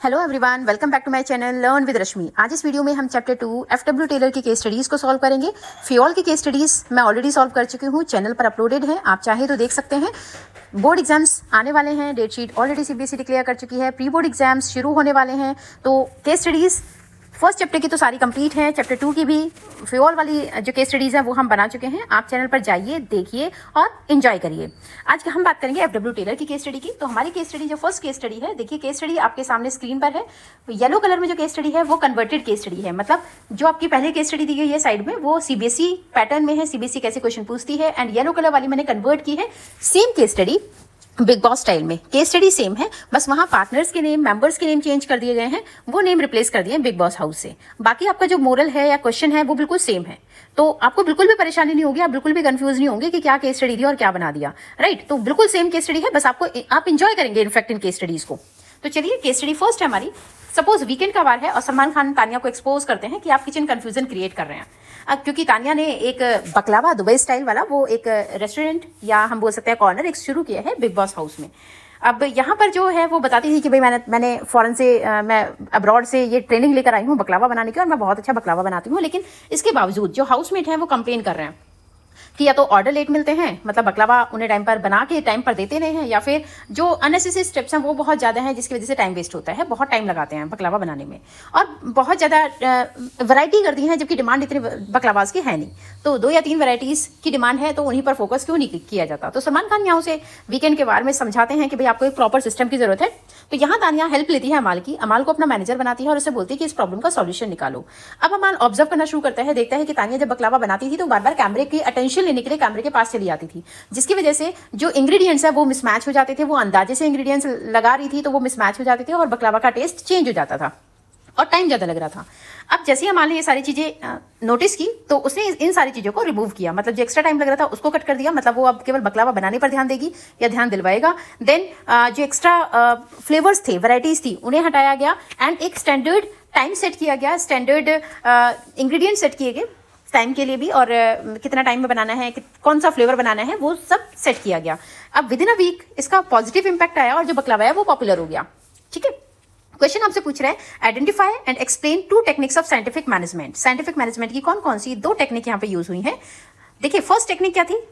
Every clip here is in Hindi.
Hello everyone, welcome back to my channel learn with Rashmi. आज इस वीडियो में हम चैप्टर 2 एफडब्ल्यू टेलर की केस स्टडीज़ को सॉल्व करेंगे। फियोल की केस स्टडीज़ मैं ऑलरेडी सॉल्व कर चुकी हूँ, चैनल पर अपलोडेड है, आप चाहें तो देख सकते हैं। बोर्ड एग्जाम्स आने वाले हैं, date sheet already CBSE declare कर चुकी है, प्री बोर्ड एग्जाम्स शुरू होने वाले हैं। तो केस स्टडीज़ फर्स्ट चैप्टर की तो सारी कंप्लीट है, चैप्टर 2 की भी फियोल वाली जो केस स्टडीज़ है वो हम बना चुके हैं। आप चैनल पर जाइए, देखिए और इन्जॉय करिए। आज हम बात करेंगे एफडब्ल्यू टेलर की केस स्टडी की। तो हमारी केस स्टडी जो फर्स्ट केस स्टडी है, देखिए केस स्टडी आपके सामने स्क्रीन पर है। येलो कलर में जो केस स्टडी है वो कन्वर्टेड केस स्टडी है, मतलब जो आपकी पहले केस स्टडी दी गई है साइड में वो सीबीएसई पैटर्न में है, सीबीएसई कैसे क्वेश्चन पूछती है। एंड येलो कलर वाली मैंने कन्वर्ट की है same case study big boss style में। केस स्टडी सेम है, बस वहां पार्टनर्स के नेम, मेंबर्स के नेम चेंज कर दिए गए हैं, वो नेम रिप्लेस कर दिए हैं बिग बॉस हाउस से। बाकी आपका जो मोरल है या क्वेश्चन है वो बिल्कुल सेम है, तो आपको बिल्कुल भी परेशानी नहीं होगी, आप बिल्कुल भी कंफ्यूज नहीं होंगे कि क्या केस स्टडी दी और क्या बना दिया। राइट, तो बिल्कुल सेम केस स्टडी है, बस आप इंजॉय करेंगे इनफैक्ट इन केस स्टडीज को। तो चलिए केस स्टडी फर्स्ट है हमारी। सपोज वीकेंड का वार है और सलमान खान तानिया को एक्सपोज करते हैं कि आप किचन कंफ्यूजन क्रिएट कर रहे हैं। क्योंकि तानिया ने एक बकलावा दुबई स्टाइल वाला वो एक रेस्टोरेंट या हम बोल सकते हैं कॉर्नर एक शुरू किया है बिग बॉस हाउस में। अब यहाँ पर जो है वो बताती थी कि भाई मैंने फॉरेन से मैं अब्रॉड से ये ट्रेनिंग लेकर आई हूँ बकलावा बनाने की और मैं बहुत अच्छा बकलावा बनाती हूँ। लेकिन इसके बावजूद जो हाउसमेट हैं वो कंप्लेन कर रहे हैं कि या तो ऑर्डर लेट मिलते हैं, मतलब बकलावा उन्हें टाइम पर बना के टाइम पर देते नहीं हैं, या फिर जो अननेसेसरी स्टेप्स हैं वो बहुत ज़्यादा हैं जिसकी वजह से टाइम वेस्ट होता है, बहुत टाइम लगाते हैं बकलावा बनाने में और बहुत ज़्यादा वैरायटी करती हैं जबकि डिमांड इतनी बकलावाज की है नहीं। तो 2 या 3 वैरायटीज़ की डिमांड है तो उन्हीं पर फोकस क्यों नहीं किया जाता। तो सलमान खान यहाँ उसे वीकेंड के बारे में समझाते हैं कि भाई आपको एक प्रॉपर सिस्टम की जरूरत है। तो यहाँ तानिया हेल्प लेती है अमाल की, अमाल को अपना मैनेजर बनाती है और उसे बोलती है कि इस प्रॉब्लम का सॉल्यूशन निकालो। अब अमाल ऑब्जर्व करना शुरू करता है, देखता है कि तानिया जब बकलावा बनाती थी तो बार बार कैमरे की अटेंशन लेने के लिए कैमरे के पास चली आती थी, जिसकी वजह से जो इंग्रेडिएंट्स है वो मिसमैच हो जाते थे। वो अंदाजे से इंग्रेडिएंट्स लगा रही थी तो वो मिसमैच हो जाते थे और बकलावा का टेस्ट चेंज हो जाता था और टाइम ज़्यादा लग रहा था। अब जैसे ही अमाल ने ये सारी चीज़ें नोटिस की तो उसने इन सारी चीज़ों को रिमूव किया, मतलब जो एक्स्ट्रा टाइम लग रहा था उसको कट कर दिया, मतलब वो अब केवल बकलावा बनाने पर ध्यान देगी या ध्यान दिलवाएगा। देन जो एक्स्ट्रा फ्लेवर्स थे, वैराइटीज़ थी, उन्हें हटाया गया एंड एक स्टैंडर्ड टाइम सेट किया गया, स्टैंडर्ड इंग्रेडिएंट सेट किए गए टाइम के लिए भी, और कितना टाइम में बनाना है, कौन सा फ्लेवर बनाना है, वो सब सेट किया गया। अब विद इन अ वीक इसका पॉजिटिव इंपैक्ट आया और जो बकलावा है वो पॉपुलर हो गया। ठीक है, क्वेश्चन आपसे पूछ रहा है identify and explain 2 techniques of scientific management. Scientific management की कौन कौन सी 2 टेक्निक यहाँ पे यूज हुई हैं। देखिए फर्स्ट टेक्निक क्या थी,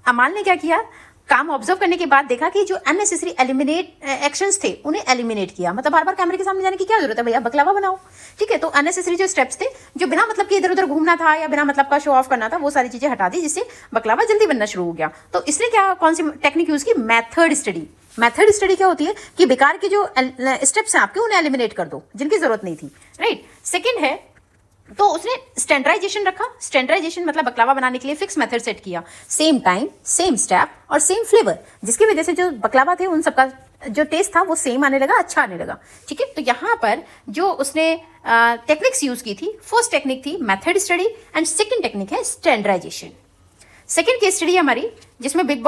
अमाल ने क्या किया, काम ऑब्जर्व करने के बाद देखा कि जो अननेसेसरी एलिमिनेट एक्शंस थे उन्हें एलिमिनेट किया, मतलब बार बार कैमरे के सामने जाने की क्या जरूरत है, भैया बकलावा बनाओ। ठीक है, तो अननेसेसरी जो स्टेप्स थे, जो बिना मतलब कि इधर उधर घूमना था या बिना मतलब का शो ऑफ करना था, वो सारी चीजें हटा दी, जिससे बकलावा जल्दी बनना शुरू हो गया। तो इसने क्या कौन सी टेक्निक यूज की, मेथड स्टडी। मेथड स्टडी क्या होती है कि बेकार के जो स्टेप्स हैं आपके उन्हें एलिमिनेट कर दो जिनकी जरूरत नहीं थी। राइट, सेकेंड है तो उसने स्टैंडर्डाइजेशन रखा। स्टैंडर्डाइजेशन मतलब बकलावा बनाने के लिए फिक्स मेथड सेट किया, सेम टाइम, सेम स्टेप और सेम फ्लेवर, जिसकी वजह से जो बकलावा थे उन सबका जो टेस्ट था वो सेम आने लगा, अच्छा आने लगा। ठीक है, तो यहाँ पर जो उसने टेक्निक्स यूज की थी, फर्स्ट टेक्निक थी method study and second technique है स्टैंडर्डाइजेशन। सेकेंड केस स्टडी हमारी जिसमें बिग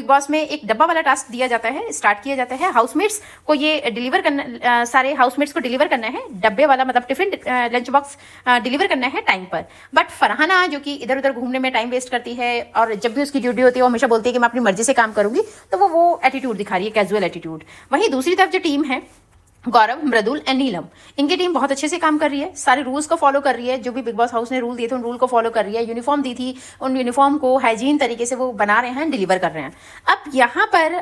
बॉस में एक डब्बा वाला टास्क दिया जाता है, स्टार्ट किया जाता है। हाउसमेट्स को ये डिलीवर करना, सारे हाउसमेट्स को डिलीवर करना है डब्बे वाला, मतलब टिफिन लंच बॉक्स डिलीवर करना है टाइम पर। बट फरहाना जो कि इधर उधर घूमने में टाइम वेस्ट करती है और जब भी उसकी ड्यूटी होती है वो हमेशा बोलती है कि मैं अपनी मर्जी से काम करूंगी, तो वो एटीट्यूड दिखा रही है, कैजुअल एटीट्यूड। वहीं दूसरी तरफ जो टीम है गौरव, मृदुल एंड नीलम, इनकी टीम बहुत अच्छे से काम कर रही है, सारे रूल्स को फॉलो कर रही है, जो भी बिग बॉस हाउस ने रूल दिए थे उन रूल को फॉलो कर रही है। यूनिफॉर्म दी थी, उन यूनिफॉर्म को हाइजीन तरीके से वो बना रहे हैं, डिलीवर कर रहे हैं। अब यहाँ पर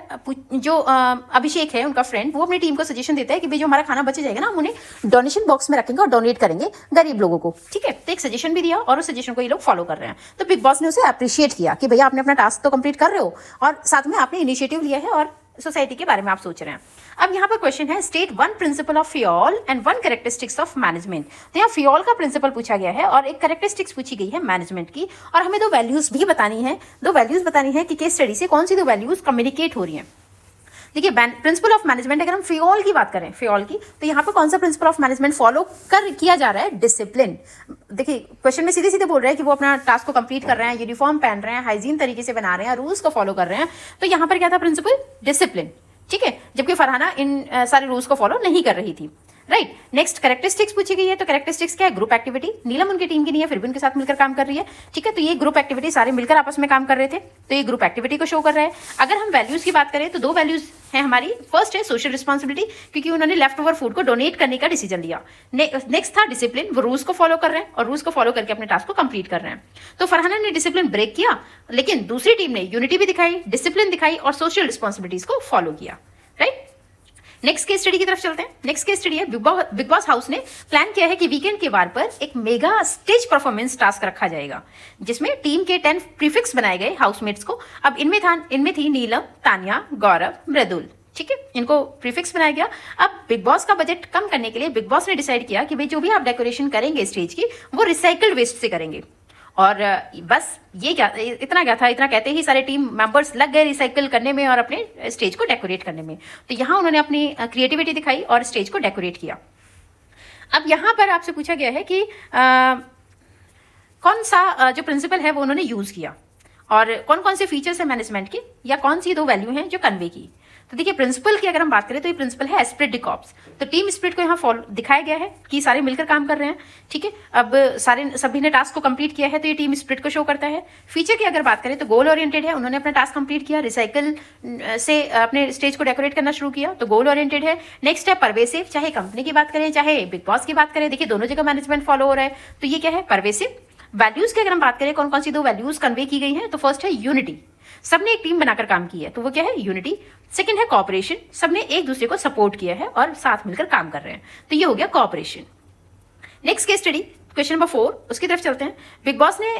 जो अभिषेक है उनका फ्रेंड, वो अपनी टीम को सजेशन देता है कि भाई जो हमारा खाना बचे जाएगा ना हम उन्हें डोनेशन बॉक्स में रखेंगे और डोनेट करेंगे गरीब लोगों को। ठीक है, तो एक सजेशन भी दिया और उस सजेशन को ये लोग फॉलो कर रहे हैं। तो बिग बॉस ने उसे अप्रिशिएट किया कि भैया आपने अपना टास्क तो कंप्लीट कर रहे हो और साथ में आपने इनिशिएटिव लिया है और सोसाइटी के बारे में आप सोच रहे हैं। अब यहाँ पर क्वेश्चन है state 1 principle of Fayol and 1 characteristics of management. तो यहाँ फियोल का प्रिंसिपल पूछा गया है और एक कैरेक्टरिस्टिक्स पूछी गई है मैनेजमेंट की, और हमें 2 वैल्यूज भी बतानी है। 2 वैल्यूज बतानी है कि केस स्टडी से कौन सी 2 वैल्यूज कम्युनिकेट हो रही हैं। देखिए प्रिंसिपल ऑफ मैनेजमेंट, अगर हम फियोल की बात करें, फियोल की, तो यहाँ पर कौन सा प्रिंसिपल ऑफ मैनेजमेंट फॉलो किया जा रहा है, डिसिप्लिन। देखिए क्वेश्चन में सीधे सीधे बोल रहे हैं कि वो अपना टास्क को कंप्लीट कर रहे हैं, यूनिफॉर्म पहन रहे हैं, हाइजीन तरीके से बना रहे हैं, रूल्स को फॉलो कर रहे हैं। तो यहाँ पर क्या था प्रिंसिपल, डिसिप्लिन। ठीक है, जबकि फरहाना इन सारे रूल्स को फॉलो नहीं कर रही थी। राइट। नेक्स्ट कैरेक्टरिस्टिक्स पूछी गई है, तो कैरेक्टरिस्टिक्स क्या है? Group activity. नीलम उनकी टीम की नहीं है, फिर भी उनके साथ मिलकर काम कर रही है, ठीक है। तो ये ग्रुप एक्टिविटी, सारे मिलकर आपस में काम कर रहे थे, तो ये ग्रुप एक्टिविटी को शो कर रहा है। अगर हम वैल्यूज की बात करें तो 2 वैल्यूज है हमारी। फर्स्ट है सोशल रिस्पॉन्सिबिलिटी, क्योंकि उन्होंने लेफ्ट ओवर फूड को डोनेट करने का डिसीजन लिया। नेक्स्ट था डिसिप्लिन, वो रूल्स को फॉलो कर रहे हैं और रूल्स को फॉलो करके अपने टास्क को कंप्लीट कर रहे हैं। तो फरहाना ने डिसिप्लिन ब्रेक किया, लेकिन दूसरी टीम ने यूनिटी भी दिखाई, डिसिप्लिन दिखाई और सोशल रिस्पॉन्सिबिलिटीज को फॉलो किया, राइट। नेक्स्ट केस स्टडी की तरफ चलते हैं। नेक्स्ट केस स्टडी है बिग बॉस हाउस ने प्लान किया है कि वीकेंड के वार पर एक मेगा स्टेज परफॉर्मेंस टास्क रखा जाएगा, जिसमें टीम के 10 प्रीफिक्स बनाए गए हाउसमेट्स को। अब इनमें थी नीलम, तानिया, गौरव, मृदुल, ठीक है, इनको प्रीफिक्स बनाया गया। अब बिग बॉस का बजट कम करने के लिए बिग बॉस ने डिसाइड किया कि भाई जो भी आप डेकोरेशन करेंगे स्टेज की, वो रिसाइकल्ड वेस्ट से करेंगे। और बस ये क्या इतना कहते ही सारे टीम मेंबर्स लग गए रिसाइकिल करने में और अपने स्टेज को डेकोरेट करने में। तो यहाँ उन्होंने अपनी क्रिएटिविटी दिखाई और स्टेज को डेकोरेट किया। अब यहाँ पर आपसे पूछा गया है कि कौन सा जो प्रिंसिपल है वो उन्होंने यूज किया और कौन कौन से फीचर्स है मैनेजमेंट के, या कौन सी 2 वैल्यू हैं जो कन्वे की। तो देखिए प्रिंसिपल की अगर हम बात करें तो ये प्रिंसिपल है एस्पिरिट डी कॉर्प्स। तो टीम स्पिरिट को यहाँ फॉलो दिखाया गया है कि सारे मिलकर काम कर रहे हैं, ठीक है। अब सभी ने टास्क को कंप्लीट किया है, तो ये टीम स्पिरिट को शो करता है। फीचर की अगर बात करें तो गोल ओरिएंटेड है, उन्होंने अपना टास्क कंप्लीट किया, रिसाइकिल से अपने स्टेज को डेकोरेट करना शुरू किया, तो गोल ओरिएंटेड है। नेक्स्ट है परवेसिव, चाहे कंपनी की बात करें चाहे बिग बॉस की बात करें, देखिए दोनों जगह मैनेजमेंट फॉलो हो रहा है, तो ये क्या है? परवेसिव। वैल्यूज की अगर हम बात करें कौन कौन सी 2 वैल्यूज कन्वे की गई हैं, तो फर्स्ट है यूनिटी, सबने एक टीम बनाकर काम की है, तो वो क्या है? यूनिटी। सेकंड है कोऑपरेशन, सबने एक दूसरे को सपोर्ट किया है और साथ मिलकर काम कर रहे हैं, तो ये हो गया cooperation. Next case study question number 4, उसकी तरफ चलते हैं। बिग बॉस ने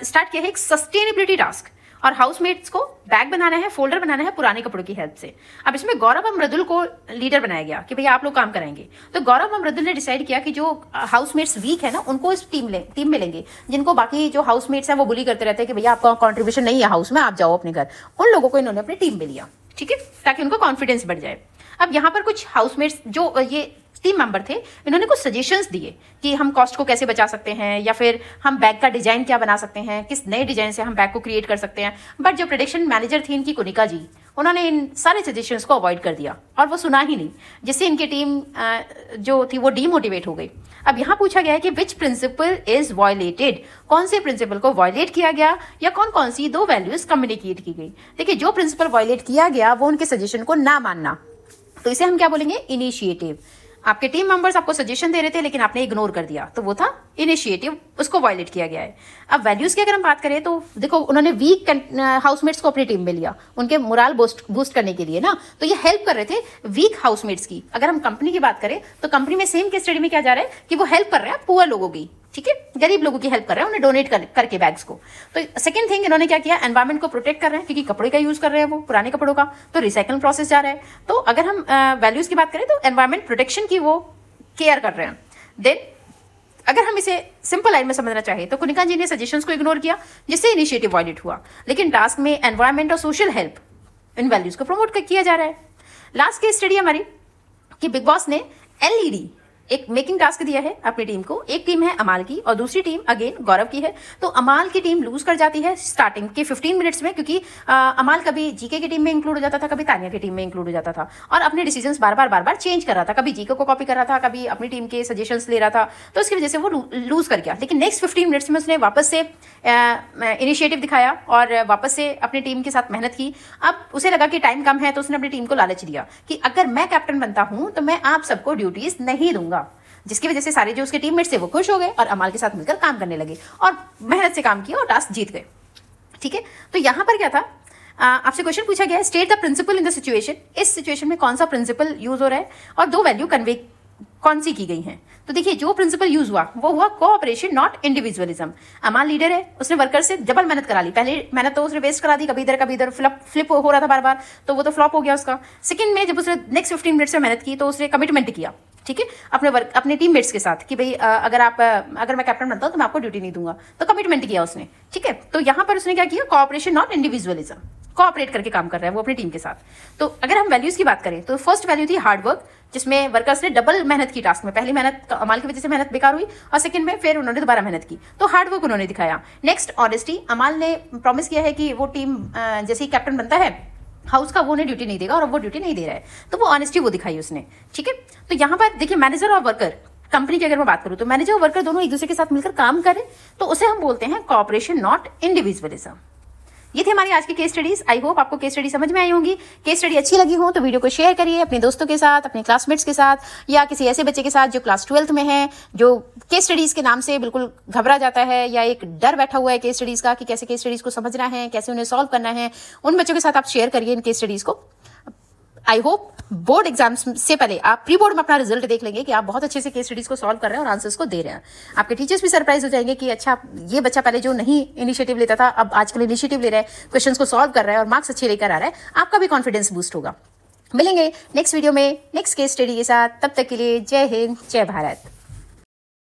स्टार्ट किया है एक सस्टेनेबिलिटी टास्क और हाउसमेट्स को बैग बनाना है, फोल्डर बनाना है पुराने कपड़ों की हेल्प से। अब इसमें गौरव और मृदुल को लीडर बनाया गया कि भैया आप लोग काम कराएंगे। तो गौरव और मृदुल ने डिसाइड किया कि जो हाउसमेट्स वीक है ना, उनको इस टीम में लेंगे, जिनको बाकी जो हाउसमेट्स हैं वो बुली करते रहते हैं कि भैया आपका कंट्रीब्यूशन नहीं है हाउस में, आप जाओ अपने घर। उन लोगों को इन्होंने अपनी टीम में लिया, ठीक है, ताकि उनको कॉन्फिडेंस बढ़ जाए। अब यहाँ पर कुछ हाउसमेट्स जो ये टीम मेंबर थे, इन्होंने कुछ सजेशंस दिए कि हम कॉस्ट को कैसे बचा सकते हैं, या फिर हम बैग का डिजाइन क्या बना सकते हैं, किस नए डिजाइन से हम बैग को क्रिएट कर सकते हैं। बट जो प्रोडक्शन मैनेजर थी इनकी कुनिका जी, उन्होंने इन सारे सजेशंस को अवॉइड कर दिया और वो सुना ही नहीं, जिससे इनकी टीम जो थी वो डीमोटिवेट हो गई। अब यहाँ पूछा गया है कि विच प्रिंसिपल इज वायलेटेड, कौन से प्रिंसिपल को वायलेट किया गया या कौन कौन सी 2 वैल्यूज कम्युनिकेट की गई। देखिए जो प्रिंसिपल वायलेट किया गया वो उनके सजेशन को ना मानना, तो इसे हम क्या बोलेंगे? इनिशिएटिव। आपके टीम मेंबर्स आपको सजेशन दे रहे थे लेकिन आपने इग्नोर कर दिया, तो वो था इनिशिएटिव, उसको वायलेट किया गया है। अब वैल्यूज की अगर हम बात करें तो देखो उन्होंने वीक हाउसमेट्स को अपनी टीम में लिया उनके मोरल बूस्ट करने के लिए ना, तो ये हेल्प कर रहे थे वीक हाउसमेट्स की। अगर हम कंपनी की बात करें तो कंपनी में सेम केस स्टडी में क्या जा रहा है कि वो हेल्प कर रहे हैं पुअर लोगों की, ठीक है, गरीब लोगों की हेल्प कर रहे हैं, उन्हें डोनेट करके बैग्स को। तो सेकंड थिंग इन्होंने क्या किया, एनवायरमेंट को प्रोटेक्ट कर रहे हैं, क्योंकि कपड़े का यूज कर रहे हैं वो पुराने कपड़ों का, तो रिसाइकलिंग प्रोसेस जा रहा है। तो अगर हम वैल्यूज की बात करें तो एनवायरमेंट प्रोटेक्शन की वो केयर कर रहे हैं। देन अगर हम इसे सिंपल लाइन में समझना चाहे तो कुनिका जी ने सजेशंस को इग्नोर किया, जिससे इनिशिएटिव वायलेट हुआ, लेकिन टास्क में एनवायरमेंट और सोशल हेल्प इन वैल्यूज को प्रमोट किया जा रहा है। लास्ट केस स्टडी हमारी कि बिग बॉस ने एलईडी एक मेकिंग टास्क दिया है अपनी टीम को। एक टीम है अमाल की और दूसरी टीम अगेन गौरव की है। तो अमाल की टीम लूज कर जाती है स्टार्टिंग के 15 मिनट्स में, क्योंकि अमाल कभी जीके की टीम में इंक्लूड हो जाता था, कभी तानिया की टीम में इंक्लूड हो जाता था और अपने डिसीजंस बार बार चेंज कर रहा था, कभी जीके को कॉपी कर रहा था, कभी अपनी टीम के सजेशंस ले रहा था, तो उसकी वजह से वो लूज कर गया। लेकिन नेक्स्ट 15 मिनट्स में उसने वापस से इनिशिएटिव दिखाया और वापस से अपनी टीम के साथ मेहनत की। अब उसे लगा कि टाइम कम है, तो उसने अपनी टीम को लालच दिया कि अगर मैं कैप्टन बनता हूं तो मैं आप सबको ड्यूटीज नहीं दूंगा, जिसकी वजह से सारे जो उसके टीममेट्स थे वो खुश हो गए और अमाल के साथ मिलकर काम करने लगे और मेहनत से काम किया और टास्क जीत गए, ठीक है। तो यहाँ पर क्या था, आपसे क्वेश्चन पूछा गया है state the principle in the situation. इस सिचुएशन में कौन सा प्रिंसिपल यूज हो रहा है और 2 वैल्यू कन्वे कौन सी की गई हैं। तो देखिए जो प्रिंसिपल यूज हुआ वो हुआ कोऑपरेशन नॉट इंडिविजुअलिज्म। अमाल लीडर है, उसने वर्कर से डबल मेहनत करा ली। पहले मेहनत तो उसने वेस्ट करा दी, कभी इधर फ्लिप हो रहा था बार बार, तो वो तो फ्लॉप हो गया उसका। सेकंड में जब उसने नेक्स्ट 15 मिनट्स में मेहनत की तो उसने कमिटमेंट किया, ठीक है, अपने टीममेट्स के साथ कि भाई अगर मैं कैप्टन बनता हूं तो मैं आपको ड्यूटी नहीं दूंगा, तो कमिटमेंट किया उसने, ठीक है। तो यहाँ पर उसने क्या किया, कोऑपरेशन नॉट इंडिविजुअलिज्म, कोऑपरेट करके काम कर रहा है वो अपनी टीम के साथ। तो अगर हम वैल्यूज की बात करें तो फर्स्ट वैल्यू थी हार्ड वर्क, जिसमें वर्कर्स ने डबल मेहनत की टास्क में। पहली मेहनत अमाल की वजह से मेहनत बेकार हुई और सेकंड में फिर उन्होंने दोबारा मेहनत की, तो हार्ड वर्क उन्होंने दिखाया। नेक्स्ट ऑनेस्टी, अमाल ने प्रॉमिस किया है कि वो टीम जैसे ही कैप्टन बनता है हाउस का वो उन्हें ड्यूटी नहीं देगा और अब वो ड्यूटी नहीं दे रहा है, तो वो ऑनेस्टी वो दिखाई उसने, ठीक है। तो यहाँ पर देखिए मैनेजर और वर्कर, कंपनी की अगर मैं बात करूँ तो मैनेजर और वर्कर दोनों एक दूसरे के साथ मिलकर काम करें तो उसे हम बोलते हैं कॉपरेशन, नॉट इंडिविजुअलिज्म। ये थी हमारी आज की केस स्टडीज। आई होप आपको केस स्टडी समझ में आई होंगी। केस स्टडी अच्छी लगी हो तो वीडियो को शेयर करिए अपने दोस्तों के साथ, अपने क्लासमेट्स के साथ, या किसी ऐसे बच्चे के साथ जो क्लास 12th में है, जो केस स्टडीज के नाम से बिल्कुल घबरा जाता है या एक डर बैठा हुआ है केस स्टडीज का कि कैसे केस स्टडीज को समझना है, कैसे उन्हें सॉल्व करना है। उन बच्चों के साथ आप शेयर करिए इन केस स्टडीज को। आई होप बोर्ड एग्जाम्स से पहले आप प्री बोर्ड में अपना रिजल्ट देख लेंगे कि आप बहुत अच्छे से केस स्टडीज को सॉल्व कर रहे हैं और आंसर्स को दे रहे हैं। आपके टीचर्स भी सरप्राइज हो जाएंगे कि अच्छा ये बच्चा पहले जो नहीं इनिशिएटिव लेता था अब आजकल इनिशिएटिव ले रहा है, क्वेश्चंस को सॉल्व कर रहा है और मार्क्स अच्छे लेकर आ रहा है। आपका भी कॉन्फिडेंस बूस्ट होगा। मिलेंगे नेक्स्ट वीडियो में नेक्स्ट केस स्टडी के साथ। तब तक के लिए जय हिंद, जय भारत।